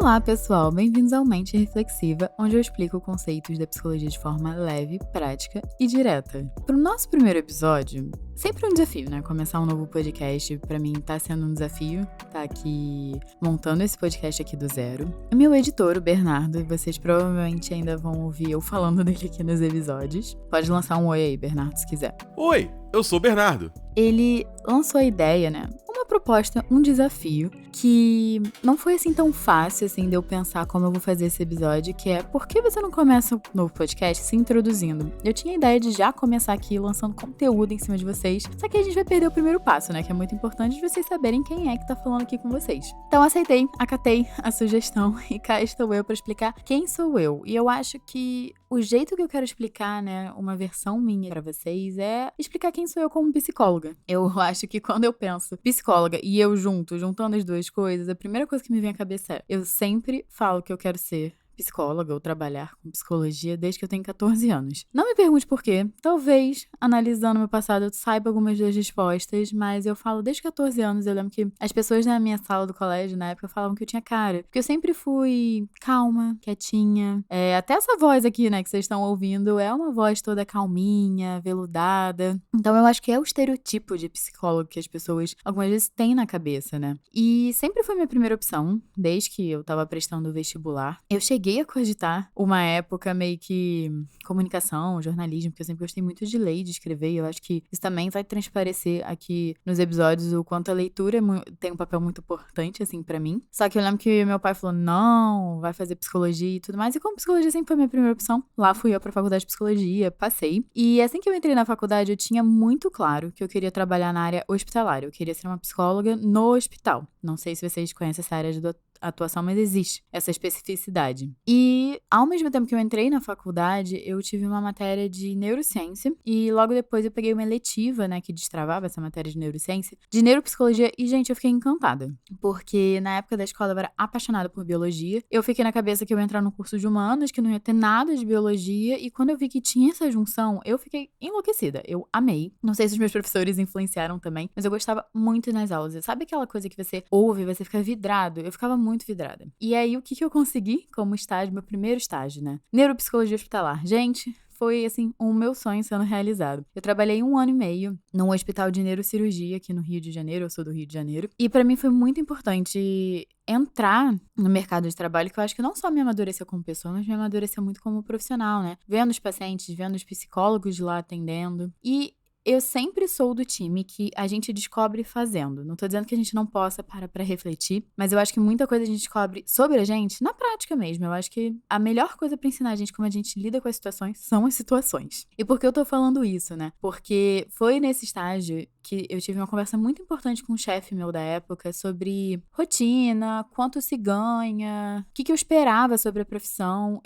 Olá, pessoal! Bem-vindos ao Mente Reflexiva, onde eu explico conceitos da psicologia de forma leve, prática e direta. Para o nosso primeiro episódio, sempre um desafio, né? Começar um novo podcast, pra mim, tá sendo um desafio. Tá aqui montando esse podcast aqui do zero. O meu editor, o Bernardo, e vocês provavelmente ainda vão ouvir eu falando dele aqui nos episódios. Pode lançar um oi aí, Bernardo, se quiser. Oi, eu sou o Bernardo. Ele lançou a ideia, né? Uma proposta, um desafio, que não foi assim tão fácil assim de eu pensar como eu vou fazer esse episódio, que é: por que você não começa um novo podcast se introduzindo? Eu tinha a ideia de já começar aqui lançando conteúdo em cima de vocês, só que a gente vai perder o primeiro passo, né? Que é muito importante de vocês saberem quem é que tá falando aqui com vocês. Então aceitei, acatei a sugestão e cá estou eu pra explicar quem sou eu. E eu acho que o jeito que eu quero explicar, né, uma versão minha pra vocês é explicar quem sou eu como psicóloga. Eu acho que quando eu penso psicóloga e eu juntando as duas coisas, a primeira coisa que me vem à cabeça é: eu sempre falo que eu quero ser psicóloga ou trabalhar com psicologia desde que eu tenho 14 anos. Não me pergunte por quê. Talvez, analisando meu passado, eu saiba algumas das respostas, mas eu falo desde 14 anos. Eu lembro que as pessoas na minha sala do colégio, na época, falavam que eu tinha cara. Porque eu sempre fui calma, quietinha. Até essa voz aqui, né, que vocês estão ouvindo, é uma voz toda calminha, veludada. Então eu acho que é o estereotipo de psicólogo que as pessoas algumas vezes têm na cabeça, né? E sempre foi minha primeira opção, desde que eu tava prestando o vestibular. Eu cheguei a cogitar uma época meio que comunicação, jornalismo, porque eu sempre gostei muito de ler e de escrever, e eu acho que isso também vai transparecer aqui nos episódios o quanto a leitura tem um papel muito importante, assim, pra mim. Só que eu lembro que meu pai falou: não, vai fazer psicologia e tudo mais, e como psicologia sempre foi minha primeira opção, lá fui eu pra faculdade de psicologia, passei. E assim que eu entrei na faculdade, eu tinha muito claro que eu queria trabalhar na área hospitalar, eu queria ser uma psicóloga no hospital. Não sei se vocês conhecem essa área de atuação, mas existe essa especificidade. E ao mesmo tempo que eu entrei na faculdade, eu tive uma matéria de neurociência e logo depois eu peguei uma eletiva, né, que destravava essa matéria de neurociência, de neuropsicologia, e gente, eu fiquei encantada, porque na época da escola eu era apaixonada por biologia. Eu fiquei na cabeça que eu ia entrar no curso de humanas, que não ia ter nada de biologia, e quando eu vi que tinha essa junção, eu fiquei enlouquecida. Eu amei. Não sei se os meus professores influenciaram também, mas eu gostava muito nas aulas. Sabe aquela coisa que você ouve e você fica vidrado? Eu ficava muito vidrada. E aí, o que eu consegui como estágio, meu primeiro estágio, né? Neuropsicologia hospitalar. Gente, foi, assim, o meu sonho sendo realizado. Eu trabalhei 1 ano e meio num hospital de neurocirurgia aqui no Rio de Janeiro, eu sou do Rio de Janeiro, e pra mim foi muito importante entrar no mercado de trabalho, que eu acho que não só me amadureceu como pessoa, mas me amadureceu muito como profissional, né? Vendo os pacientes, vendo os psicólogos lá atendendo. E eu sempre sou do time que a gente descobre fazendo. Não tô dizendo que a gente não possa parar pra refletir, mas eu acho que muita coisa a gente descobre sobre a gente na prática mesmo. Eu acho que a melhor coisa pra ensinar a gente como a gente lida com as situações são as situações. E por que eu tô falando isso, né? Porque foi nesse estágio que eu tive uma conversa muito importante com um chefe meu da época sobre rotina, quanto se ganha, o que eu esperava sobre a profissão.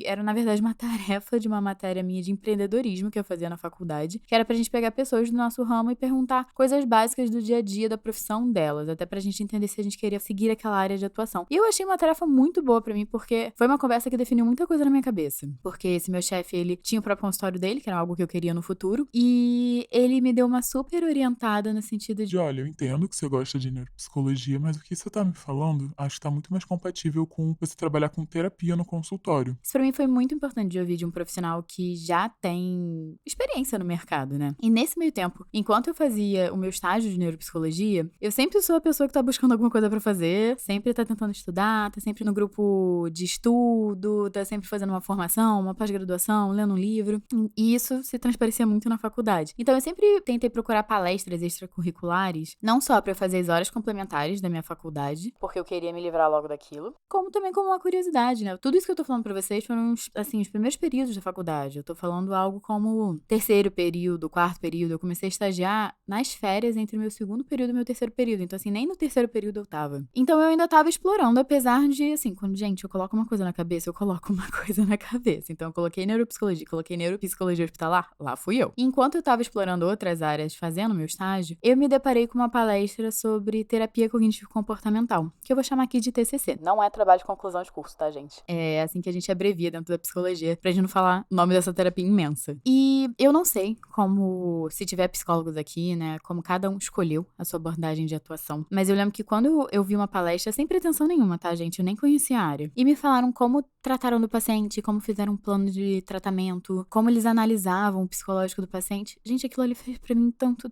Era na verdade uma tarefa de uma matéria minha de empreendedorismo que eu fazia na faculdade, que era pra gente pegar pessoas do nosso ramo e perguntar coisas básicas do dia a dia da profissão delas, até pra gente entender se a gente queria seguir aquela área de atuação. E eu achei uma tarefa muito boa pra mim, porque foi uma conversa que definiu muita coisa na minha cabeça. Porque esse meu chefe, ele tinha o próprio consultório dele, que era algo que eu queria no futuro, e ele me deu uma super orientada no sentido de: olha, eu entendo que você gosta de neuropsicologia, mas o que você tá me falando, acho que tá muito mais compatível com você trabalhar com terapia no consultório. Isso pra mim foi muito importante de ouvir de um profissional que já tem experiência no mercado, né? E nesse meio tempo, enquanto eu fazia o meu estágio de neuropsicologia, eu sempre sou a pessoa que tá buscando alguma coisa pra fazer, sempre tá tentando estudar, tá sempre no grupo de estudo, tá sempre fazendo uma formação, uma pós-graduação, lendo um livro. E isso se transparecia muito na faculdade. Então eu sempre tentei procurar palestras extracurriculares, não só pra fazer as horas complementares da minha faculdade, porque eu queria me livrar logo daquilo, como também como uma curiosidade, né? Tudo isso que eu tô falando pra vocês foram, assim, os primeiros períodos da faculdade. Eu tô falando algo como terceiro período, quarto período. Eu comecei a estagiar nas férias entre o meu segundo período e o meu terceiro período. Então, assim, nem no terceiro período eu tava. Então, eu ainda tava explorando, apesar de, assim, quando, gente, eu coloco uma coisa na cabeça, eu coloco uma coisa na cabeça. Então, eu coloquei neuropsicologia, coloquei neuropsicologia hospitalar, lá fui eu. E enquanto eu tava explorando outras áreas, fazendo meu estágio, eu me deparei com uma palestra sobre terapia cognitivo-comportamental, que eu vou chamar aqui de TCC. Não é trabalho de conclusão de curso, tá, gente? É assim que a gente abrevia dentro da psicologia, pra gente não falar o nome dessa terapia imensa. E E eu não sei como, se tiver psicólogos aqui, né, como cada um escolheu a sua abordagem de atuação. Mas eu lembro que quando eu vi uma palestra, sem pretensão nenhuma, tá, gente? Eu nem conhecia a área. E me falaram como trataram do paciente, como fizeram um plano de tratamento, como eles analisavam o psicológico do paciente. Gente, aquilo ali fez pra mim tanto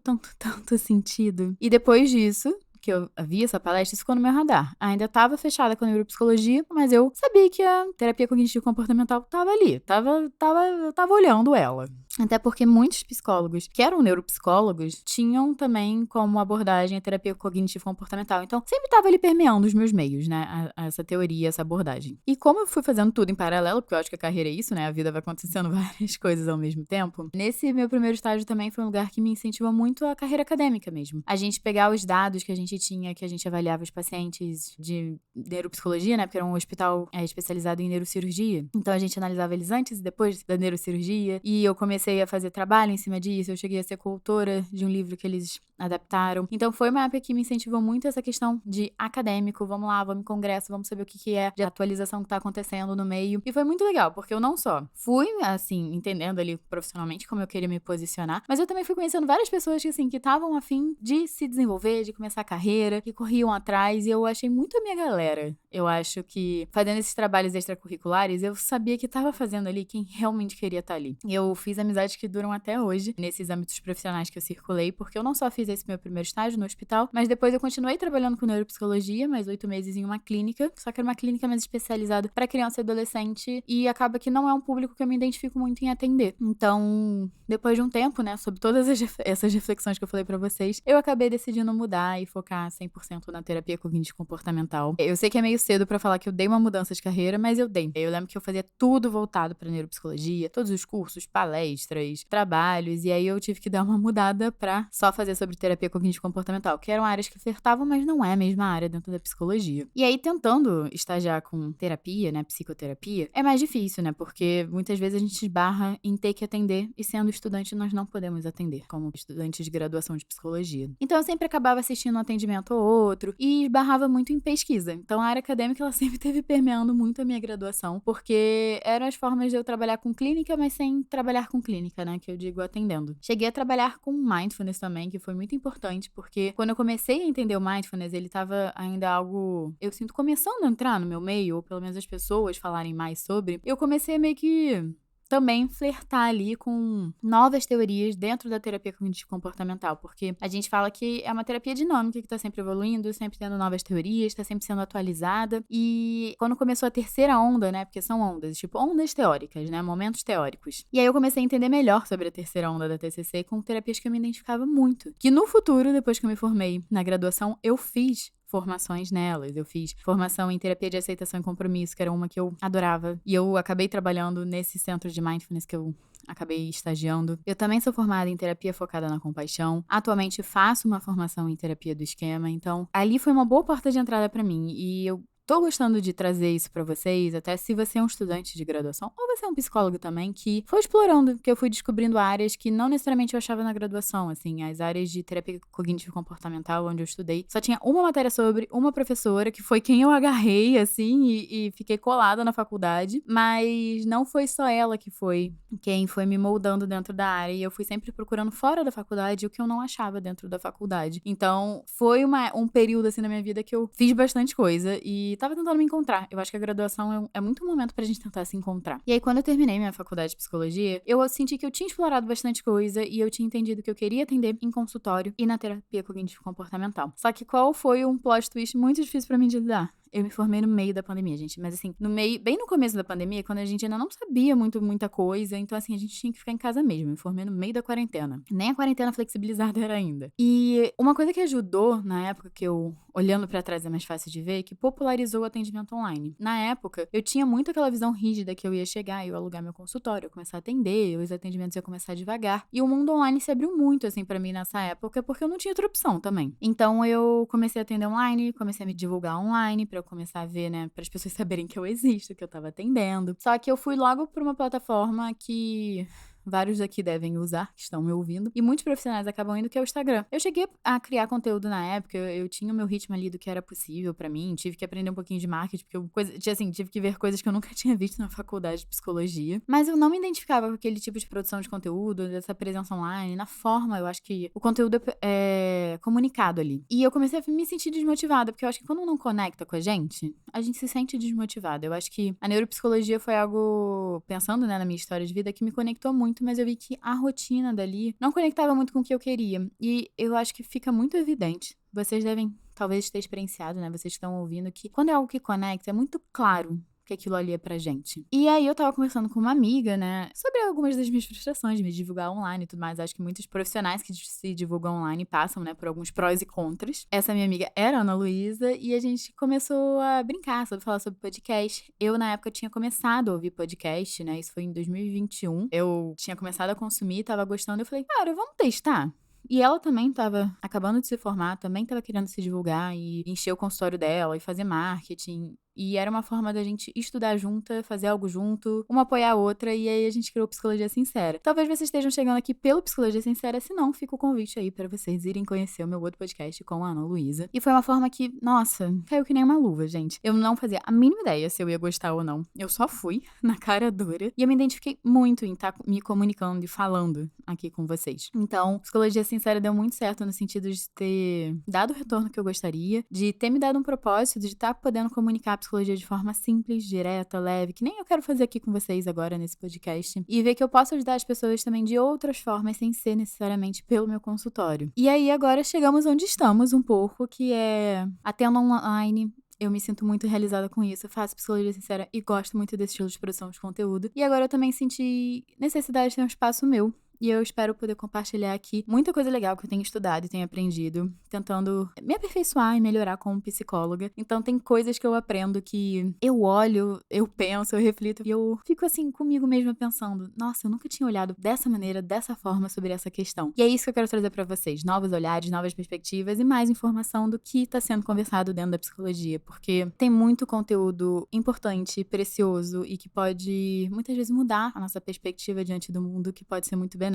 sentido. E depois disso, que eu vi essa palestra, isso ficou no meu radar. Ainda estava fechada com a neuropsicologia, mas eu sabia que a terapia cognitivo-comportamental estava ali. Eu tava olhando ela. Até porque muitos psicólogos que eram neuropsicólogos tinham também como abordagem a terapia cognitivo-comportamental. Então, sempre estava ali permeando os meus meios, né? Essa teoria, essa abordagem. E como eu fui fazendo tudo em paralelo, porque eu acho que a carreira é isso, né? A vida vai acontecendo várias coisas ao mesmo tempo. Nesse meu primeiro estágio também foi um lugar que me incentivou muito a carreira acadêmica mesmo. A gente pegar os dados que a gente tinha, que a gente avaliava os pacientes de neuropsicologia, né? Porque era um hospital especializado em neurocirurgia. Então, a gente analisava eles antes e depois da neurocirurgia. E eu comecei a fazer trabalho em cima disso, eu cheguei a ser coautora de um livro que eles adaptaram. Então foi uma época que me incentivou muito essa questão de acadêmico, vamos lá, vamos em congresso, vamos saber o que é de atualização que tá acontecendo no meio. E foi muito legal, porque eu não só fui, assim, entendendo ali profissionalmente como eu queria me posicionar, mas eu também fui conhecendo várias pessoas que, assim, que estavam a fim de se desenvolver, de começar a carreira, que corriam atrás, e eu achei muito a minha galera. Eu acho que fazendo esses trabalhos extracurriculares, eu sabia que tava fazendo ali quem realmente queria estar ali. Eu fiz amizades que duram até hoje, nesses âmbitos profissionais que eu circulei, porque eu não só fiz esse meu primeiro estágio no hospital, mas depois eu continuei trabalhando com neuropsicologia, mais 8 meses em uma clínica, só que era uma clínica mais especializada para criança e adolescente, e acaba que não é um público que eu me identifico muito em atender. Então, depois de um tempo, né, sobre todas essas reflexões que eu falei para vocês, eu acabei decidindo mudar e focar 100% na terapia cognitivo-comportamental. Eu sei que é meio cedo para falar que eu dei uma mudança de carreira, mas eu dei. Eu lembro que eu fazia tudo voltado para neuropsicologia, todos os cursos, palestras, trabalhos, e aí eu tive que dar uma mudada pra só fazer sobre terapia cognitivo-comportamental, que eram áreas que flertavam, mas não é a mesma área dentro da psicologia. E aí, tentando estagiar com terapia, né, psicoterapia, é mais difícil, né, porque muitas vezes a gente esbarra em ter que atender, e sendo estudante nós não podemos atender, como estudante de graduação de psicologia. Então eu sempre acabava assistindo um atendimento ou outro, e esbarrava muito em pesquisa. Então a área acadêmica, ela sempre teve permeando muito a minha graduação, porque eram as formas de eu trabalhar com clínica, mas sem trabalhar com clínica, né, que eu digo atendendo. Cheguei a trabalhar com mindfulness também, que foi muito importante, porque quando eu comecei a entender o mindfulness, ele tava ainda algo, eu sinto, começando a entrar no meu meio, ou pelo menos as pessoas falarem mais sobre, eu comecei a meio que também flertar ali com novas teorias dentro da terapia cognitivo-comportamental, porque a gente fala que é uma terapia dinâmica que tá sempre evoluindo, sempre tendo novas teorias, tá sempre sendo atualizada, e quando começou a terceira onda, né, porque são ondas, tipo ondas teóricas, né, momentos teóricos. E aí eu comecei a entender melhor sobre a terceira onda da TCC com terapias que eu me identificava muito, que no futuro, depois que eu me formei na graduação, eu fiz formações nelas. Eu fiz formação em terapia de aceitação e compromisso, que era uma que eu adorava. E eu acabei trabalhando nesse centro de mindfulness que eu acabei estagiando. Eu também sou formada em terapia focada na compaixão. Atualmente faço uma formação em terapia do esquema. Então, ali foi uma boa porta de entrada pra mim. E eu tô gostando de trazer isso pra vocês, até se você é um estudante de graduação ou você é um psicólogo também, que foi explorando, que eu fui descobrindo áreas que não necessariamente eu achava na graduação, assim, as áreas de terapia cognitivo-comportamental onde eu estudei. Só tinha uma matéria sobre uma professora, que foi quem eu agarrei, assim, e fiquei colada na faculdade, mas não foi só ela que foi quem foi me moldando dentro da área, e eu fui sempre procurando fora da faculdade o que eu não achava dentro da faculdade. Então, foi um período, assim, na minha vida que eu fiz bastante coisa e tava tentando me encontrar. Eu acho que a graduação é muito um momento pra gente tentar se encontrar. E aí, quando eu terminei minha faculdade de psicologia, eu senti que eu tinha explorado bastante coisa e eu tinha entendido que eu queria atender em consultório e na terapia cognitivo-comportamental. Só que qual foi um plot twist muito difícil pra mim de lidar? Eu me formei no meio da pandemia, gente. Mas assim, bem no começo da pandemia, quando a gente ainda não sabia muita coisa. Então, assim, a gente tinha que ficar em casa mesmo. Eu me formei no meio da quarentena. Nem a quarentena flexibilizada era ainda. E uma coisa que ajudou na época, que eu, olhando pra trás é mais fácil de ver, que popularizou o atendimento online. Na época, eu tinha muito aquela visão rígida que eu ia chegar, eu ia alugar meu consultório, eu começar a atender, os atendimentos iam começar devagar. E o mundo online se abriu muito, assim, pra mim nessa época, porque eu não tinha outra opção também. Então, eu comecei a atender online, comecei a me divulgar online, pra eu começar a ver, né, para as pessoas saberem que eu existo, que eu tava atendendo. Só que eu fui logo pra uma plataforma que vários aqui devem usar, que estão me ouvindo, e muitos profissionais acabam indo, que é o Instagram. Eu cheguei a criar conteúdo na época, eu tinha o meu ritmo ali do que era possível pra mim, tive que aprender um pouquinho de marketing, porque tive que ver coisas que eu nunca tinha visto na faculdade de psicologia, mas eu não me identificava com aquele tipo de produção de conteúdo, dessa presença online, na forma, eu acho que o conteúdo é comunicado ali. E eu comecei a me sentir desmotivada, porque eu acho que quando não conecta com a gente se sente desmotivada. Eu acho que a neuropsicologia foi algo, pensando, né, na minha história de vida, que me conectou muito, mas eu vi que a rotina dali não conectava muito com o que eu queria. E eu acho que fica muito evidente. Vocês devem, talvez, ter experienciado, né, vocês estão ouvindo, que quando é algo que conecta, é muito claro que aquilo ali é pra gente. E aí eu tava conversando com uma amiga, né, sobre algumas das minhas frustrações de me divulgar online e tudo mais. Acho que muitos profissionais que se divulgam online passam, né, por alguns prós e contras. Essa minha amiga era a Ana Luísa e a gente começou a brincar sobre falar sobre podcast. Eu, na época, tinha começado a ouvir podcast, né, isso foi em 2021. Eu tinha começado a consumir, tava gostando, eu falei, cara, vamos testar? E ela também tava acabando de se formar, também tava querendo se divulgar e encher o consultório dela e fazer marketing. E era uma forma da gente estudar junta, fazer algo junto, uma apoiar a outra, e aí a gente criou Psicologia Sincera. Talvez vocês estejam chegando aqui pelo Psicologia Sincera, se não, fica o convite aí pra vocês irem conhecer o meu outro podcast com a Ana Luísa. E foi uma forma que, nossa, caiu que nem uma luva, gente. Eu não fazia a mínima ideia se eu ia gostar ou não. Eu só fui, na cara dura, e eu me identifiquei muito em estar me comunicando e falando aqui com vocês. Então, Psicologia Sincera deu muito certo no sentido de ter dado o retorno que eu gostaria, de ter me dado um propósito, de estar podendo comunicar a psicologia de forma simples, direta, leve, que nem eu quero fazer aqui com vocês agora nesse podcast, e ver que eu posso ajudar as pessoas também de outras formas, sem ser necessariamente pelo meu consultório. E aí agora chegamos onde estamos um pouco, que é atendo online. Eu me sinto muito realizada com isso, eu faço Psicologia Sincera e gosto muito desse estilo de produção de conteúdo. E agora eu também senti necessidade de ter um espaço meu. E eu espero poder compartilhar aqui muita coisa legal que eu tenho estudado e tenho aprendido, tentando me aperfeiçoar e melhorar como psicóloga. Então tem coisas que eu aprendo que eu olho, eu penso, eu reflito e eu fico assim comigo mesma pensando, nossa, eu nunca tinha olhado dessa maneira, dessa forma sobre essa questão. E é isso que eu quero trazer pra vocês, novos olhares, novas perspectivas e mais informação do que tá sendo conversado dentro da psicologia, porque tem muito conteúdo importante, precioso e que pode muitas vezes mudar a nossa perspectiva diante do mundo, que pode ser muito benéfica.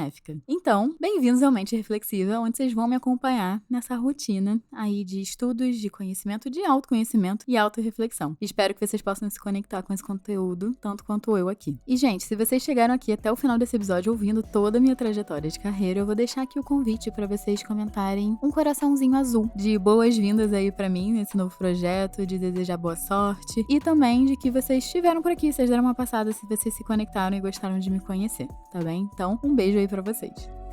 Então, bem-vindos ao Mente Reflexiva, onde vocês vão me acompanhar nessa rotina aí de estudos, de conhecimento, de autoconhecimento e autorreflexão. Espero que vocês possam se conectar com esse conteúdo, tanto quanto eu aqui. E, gente, se vocês chegaram aqui até o final desse episódio ouvindo toda a minha trajetória de carreira, eu vou deixar aqui o convite para vocês comentarem um coraçãozinho azul de boas-vindas aí para mim nesse novo projeto, de desejar boa sorte e também de que vocês estiveram por aqui, vocês deram uma passada se vocês se conectaram e gostaram de me conhecer, tá bem? Então, um beijo aí pra vocês.